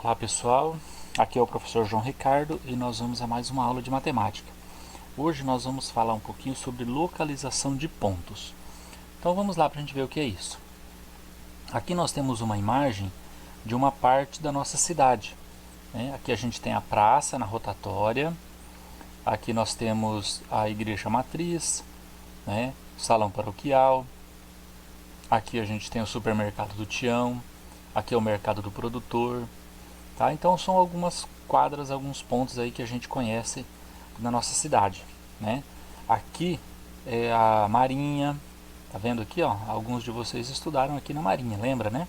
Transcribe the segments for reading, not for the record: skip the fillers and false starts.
Olá pessoal, aqui é o professor João Ricardo e nós vamos a mais uma aula de matemática. Hoje nós vamos falar um pouquinho sobre localização de pontos. Então vamos lá para a gente ver o que é isso. Aqui nós temos uma imagem de uma parte da nossa cidade, né? Aqui a gente tem a praça na rotatória, aqui nós temos a igreja matriz, né? O salão paroquial, aqui a gente tem o supermercado do Tião, aqui é o mercado do produtor. Tá? Então são algumas quadras, alguns pontos aí que a gente conhece na nossa cidade, né? Aqui é a Marinha, tá vendo aqui, ó? Alguns de vocês estudaram aqui na Marinha, lembra, né?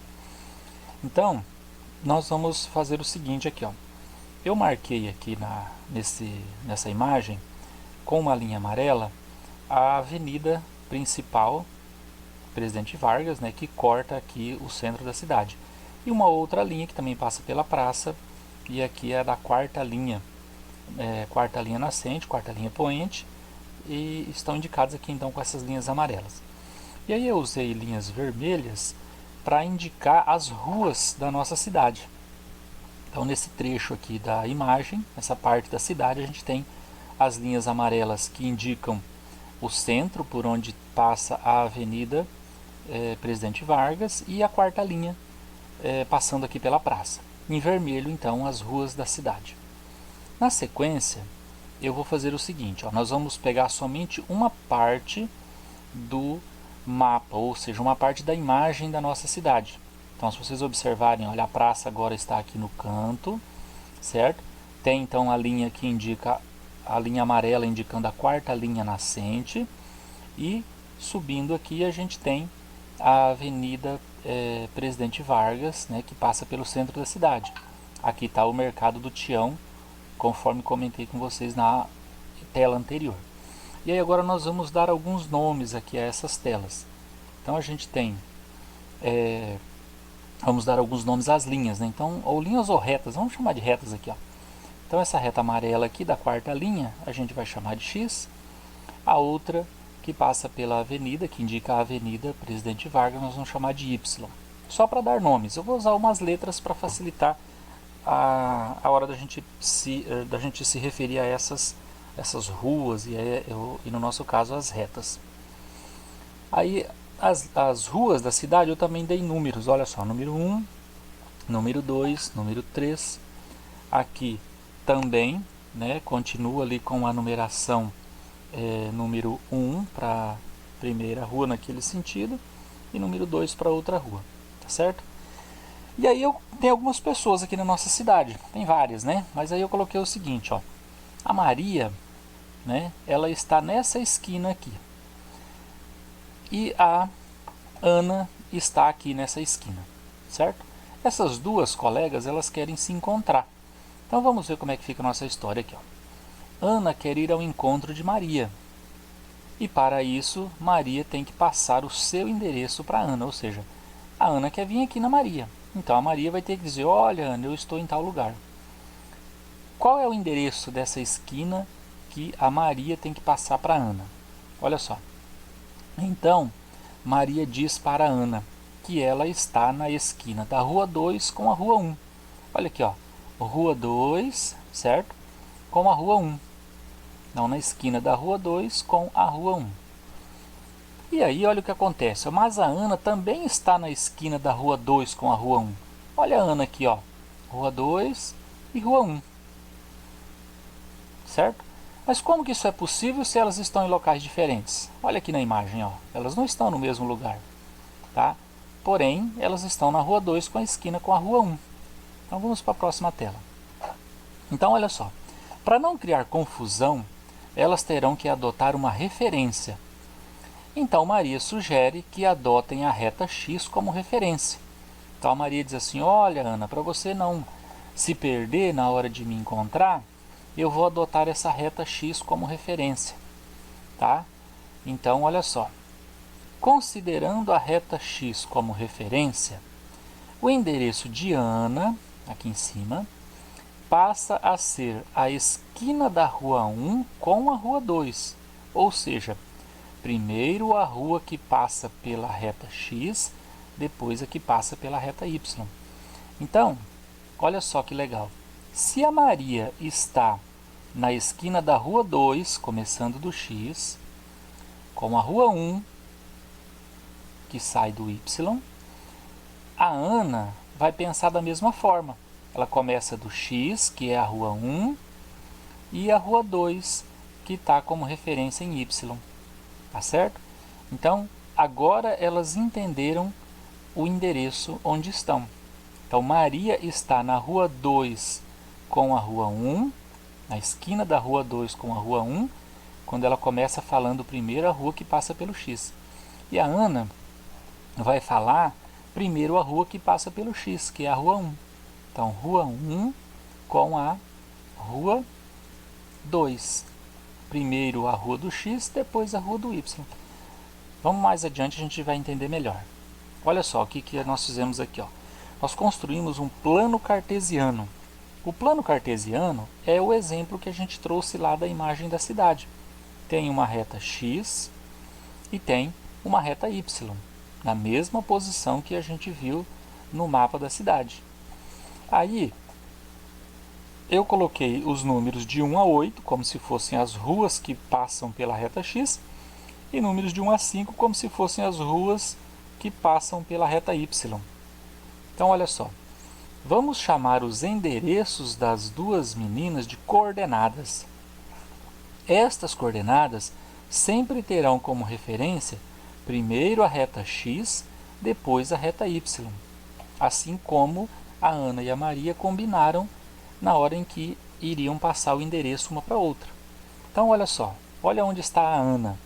Então nós vamos fazer o seguinte aqui, ó. Eu marquei aqui nessa imagem com uma linha amarela a avenida principal Presidente Vargas, né? Que corta aqui o centro da cidade. E uma outra linha que também passa pela praça, e aqui é da quarta linha nascente, quarta linha poente, e estão indicados aqui então com essas linhas amarelas. E aí eu usei linhas vermelhas para indicar as ruas da nossa cidade. Então nesse trecho aqui da imagem, essa parte da cidade, a gente tem as linhas amarelas que indicam o centro por onde passa a avenida Presidente Vargas, e a quarta linha passando aqui pela praça. Em vermelho, então, as ruas da cidade. Na sequência, eu vou fazer o seguinte, ó, nós vamos pegar somente uma parte do mapa, ou seja, uma parte da imagem da nossa cidade. Então, se vocês observarem, olha, a praça agora está aqui no canto, certo? Tem então a linha que indica, a linha amarela indicando a quarta linha nascente, e subindo aqui a gente tem a avenida Presidente Vargas, né, que passa pelo centro da cidade. Aqui está o mercado do Tião, conforme comentei com vocês na tela anterior. E aí agora nós vamos dar alguns nomes aqui a essas telas. Então a gente tem, vamos dar alguns nomes às linhas, né? Então, ou linhas ou retas, vamos chamar de retas aqui, ó. Então essa reta amarela aqui da quarta linha a gente vai chamar de X, a outra que passa pela avenida, que indica a avenida Presidente Vargas, nós vamos chamar de Y. Só para dar nomes, eu vou usar umas letras para facilitar a hora da gente se referir a essas ruas e no nosso caso as retas. Aí as ruas da cidade eu também dei números, olha só, número 1, número 2, número 3, aqui também, né, continua ali com a numeração número 1 para a primeira rua naquele sentido e número 2 para outra rua, tá certo? E aí eu tenho algumas pessoas aqui na nossa cidade, tem várias, né? Mas aí eu coloquei o seguinte, ó, a Maria, né, ela está nessa esquina aqui e a Ana está aqui nessa esquina, certo? Essas duas colegas, elas querem se encontrar. Então vamos ver como é que fica a nossa história aqui, ó. Ana quer ir ao encontro de Maria. E para isso, Maria tem que passar o seu endereço para Ana, ou seja, a Ana quer vir aqui na Maria. Então a Maria vai ter que dizer, olha Ana, eu estou em tal lugar. Qual é o endereço dessa esquina que a Maria tem que passar para Ana? Olha só. Então, Maria diz para Ana que ela está na esquina da Rua 2 com a Rua 1. Olha aqui, ó, Rua 2, certo? Com a Rua 1. Não, na esquina da Rua 2 com a Rua 1. E aí olha o que acontece, mas a Ana também está na esquina da Rua 2 com a Rua 1. Olha a Ana aqui, ó, Rua 2 e Rua 1, certo? Mas como que isso é possível se elas estão em locais diferentes? Olha aqui na imagem, ó, elas não estão no mesmo lugar, tá? Porém, elas estão na Rua 2 com a esquina com a Rua 1. Então vamos para a próxima tela. Então olha só, para não criar confusão, elas terão que adotar uma referência. Então Maria sugere que adotem a reta X como referência. Então a Maria diz assim, olha Ana, para você não se perder na hora de me encontrar, eu vou adotar essa reta X como referência, tá? Então olha só, considerando a reta X como referência, o endereço de Ana, aqui em cima, passa a ser a esquina da Rua 1 com a Rua 2, ou seja, primeiro a rua que passa pela reta X, depois a que passa pela reta Y. Então, Olha só que legal. Se a Maria está na esquina da rua 2, começando do X, com a rua 1, que sai do Y, a Ana vai pensar da mesma forma. Ela começa do X, que é a rua 1, e a rua 2, que está como referência em Y. Tá certo? Então, agora elas entenderam o endereço onde estão. Então, Maria está na rua 2 com a rua 1, na esquina da rua 2 com a rua 1, quando ela começa falando primeiro a rua que passa pelo X. E a Ana vai falar primeiro a rua que passa pelo X, que é a rua 1. Então, rua 1 com a rua 2. Primeiro a rua do X, depois a rua do Y. Vamos mais adiante, a gente vai entender melhor. Olha só o que nós fizemos aqui. Ó. Nós construímos um plano cartesiano. O plano cartesiano é o exemplo que a gente trouxe lá da imagem da cidade. Tem uma reta X e tem uma reta Y, na mesma posição que a gente viu no mapa da cidade. Aí, eu coloquei os números de 1 a 8, como se fossem as ruas que passam pela reta X, e números de 1 a 5, como se fossem as ruas que passam pela reta Y. Então, olha só. Vamos chamar os endereços das duas meninas de coordenadas. Estas coordenadas sempre terão como referência primeiro a reta X, depois a reta Y. Assim como a Ana e a Maria combinaram na hora em que iriam passar o endereço uma para a outra. Então, olha só, olha onde está a Ana.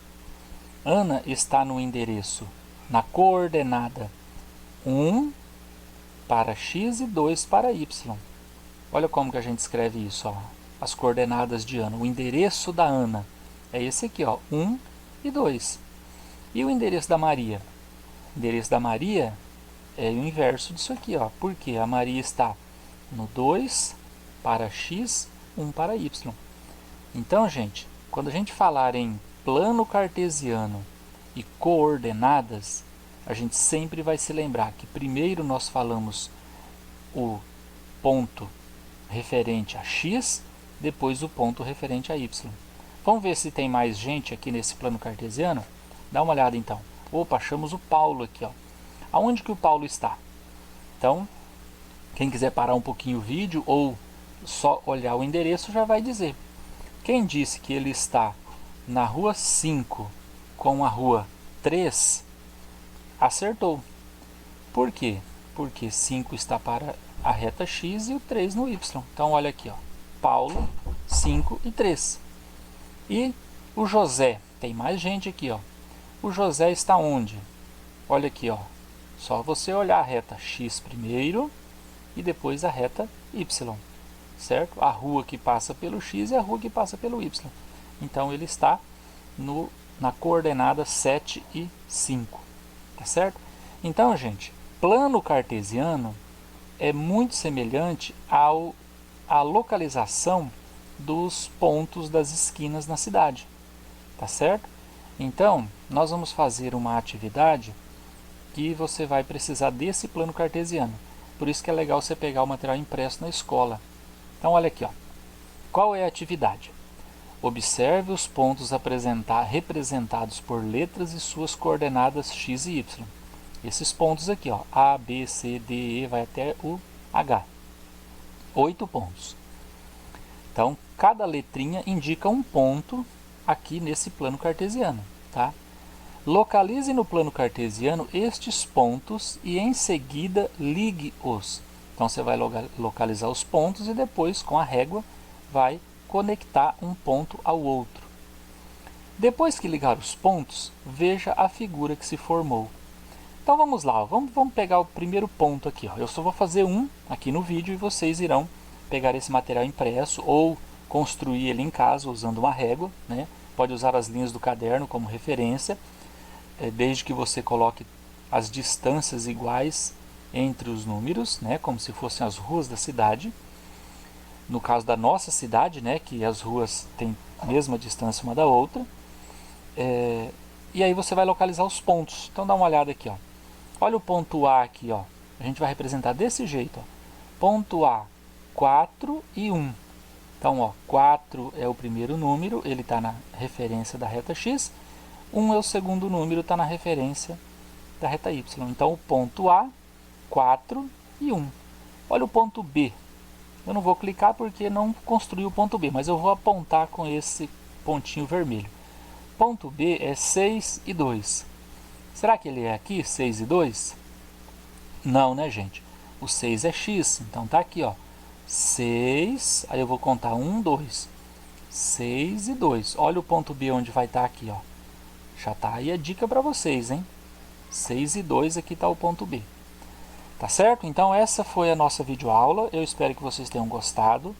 Ana está no endereço, na coordenada 1 para X e 2 para Y. Olha como que a gente escreve isso, ó, as coordenadas de Ana. O endereço da Ana é esse aqui, ó, 1 e 2. E o endereço da Maria? O endereço da Maria é o inverso disso aqui, ó, porque a Maria está no 2 para X, 1 para Y. Então, gente, quando a gente falar em plano cartesiano e coordenadas, a gente sempre vai se lembrar que primeiro nós falamos o ponto referente a X, depois o ponto referente a Y. Vamos ver se tem mais gente aqui nesse plano cartesiano? Dá uma olhada então. Opa, achamos o Paulo aqui, ó. Aonde que o Paulo está? Então, quem quiser parar um pouquinho o vídeo ou só olhar o endereço já vai dizer. Quem disse que ele está na rua 5 com a rua 3, acertou. Por quê? Porque 5 está para a reta X e o 3 no Y. Então, olha aqui, ó. Paulo, 5 e 3. E o José, tem mais gente aqui, ó. O José está onde? Olha aqui, ó. Só você olhar a reta X primeiro e depois a reta Y, certo? A rua que passa pelo X e a rua que passa pelo Y. Então, ele está na coordenada 7 e 5, tá certo? Então, gente, plano cartesiano é muito semelhante à localização dos pontos das esquinas na cidade, tá certo? Então, nós vamos fazer uma atividade que você vai precisar desse plano cartesiano. Por isso que é legal você pegar o material impresso na escola. Então, olha aqui, ó. Qual é a atividade? Observe os pontos representados por letras e suas coordenadas X e Y. Esses pontos aqui, ó, A, B, C, D, E, vai até o H. 8 pontos. Então, cada letrinha indica um ponto aqui nesse plano cartesiano, tá? Localize no plano cartesiano estes pontos e em seguida ligue-os. Então, você vai localizar os pontos e depois, com a régua, vai conectar um ponto ao outro. Depois que ligar os pontos, veja a figura que se formou. Então vamos lá, vamos pegar o primeiro ponto aqui. Ó. Eu só vou fazer um aqui no vídeo e vocês irão pegar esse material impresso ou construir ele em casa usando uma régua, né? Pode usar as linhas do caderno como referência, desde que você coloque as distâncias iguais entre os números, né? Como se fossem as ruas da cidade. No caso da nossa cidade, né, que as ruas têm a mesma distância uma da outra. E aí você vai localizar os pontos. Então dá uma olhada aqui, ó. Olha o ponto A aqui, ó. A gente vai representar desse jeito, ó. Ponto A, 4 e 1. Então, ó, 4 é o primeiro número, ele está na referência da reta x. 1 é o segundo número, está na referência da reta y. Então, o ponto A, 4 e 1. Olha o ponto B. Eu não vou clicar porque não construí o ponto B, mas eu vou apontar com esse pontinho vermelho. Ponto B é 6 e 2. Será que ele é aqui, 6 e 2? Não, né, gente? O 6 é x, então tá aqui, ó. 6, aí eu vou contar 1, 2. 6 e 2. Olha o ponto B onde vai estar aqui, ó. Já tá aí a dica para vocês, hein? 6 e 2, aqui está o ponto B. Tá certo? Então essa foi a nossa videoaula. Eu espero que vocês tenham gostado.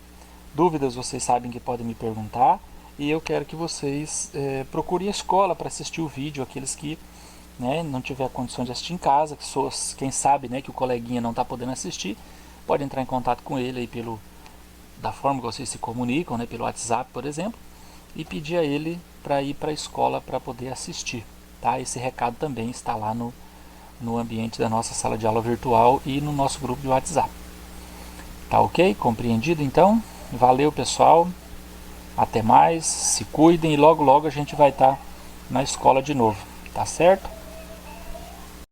Dúvidas vocês sabem que podem me perguntar. E eu quero que vocês procurem a escola para assistir o vídeo. Aqueles que, né, não tiver condições de assistir em casa, quem sabe, né, que o coleguinha não está podendo assistir, pode entrar em contato com ele aí da forma que vocês se comunicam, né, pelo WhatsApp, por exemplo, e pedir a ele para ir para a escola para poder assistir. Tá? Esse recado também está lá no ambiente da nossa sala de aula virtual e no nosso grupo de WhatsApp. Tá ok? Compreendido então? Valeu, pessoal. Até mais. Se cuidem e logo logo a gente vai estar na escola de novo. Tá certo?